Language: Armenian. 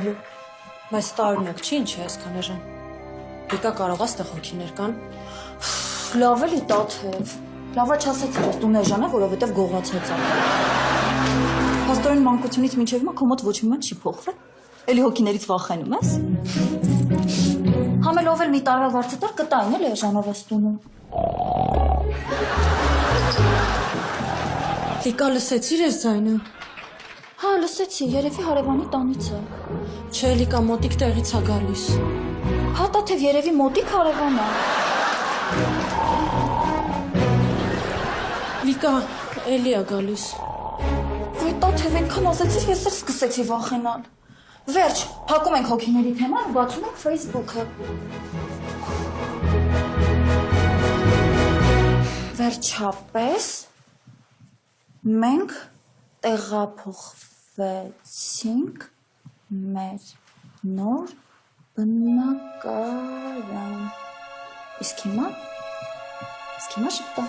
Բայց տարօրինակ չի, ինչ է այսքան էժան։ Լիկա կարող է ստեղ հոգիներ կան։ Լավ էլի տաթև։ Լավա չասեցիր, ես դու էժան է, որովհետև գողացած է։ Հաստորեն մանկությունից մինչև հիմա քո մոտ ոչ մի բան չի փոխվել։ Էլի հոգիներից վախենում ես։ Համելով էլ մի տարվա վարձատար կտային էլ էժանով ես տունում։ Լիկա լսեցիր ես ձայնը։ Հա, լսեցի, երևի հարևանի տանից է։ Չէ, Լիկա մոտիկ տեղից է գալիս։ Հա, տաթև երևի մոտիկ հարևան է։ Լիկա էլի է գալիս։ Ոյ տաթև այնքան ասեցիր, ես էլ սկսեցի վախենալ։ Վերջ, փակում ենք հոգիների թեման ու բացում ենք Facebook-ը։ Վերջապես մենք տեղափոխվեցինք մեր նոր բնակարան։ Իսկ հիմա շփտա։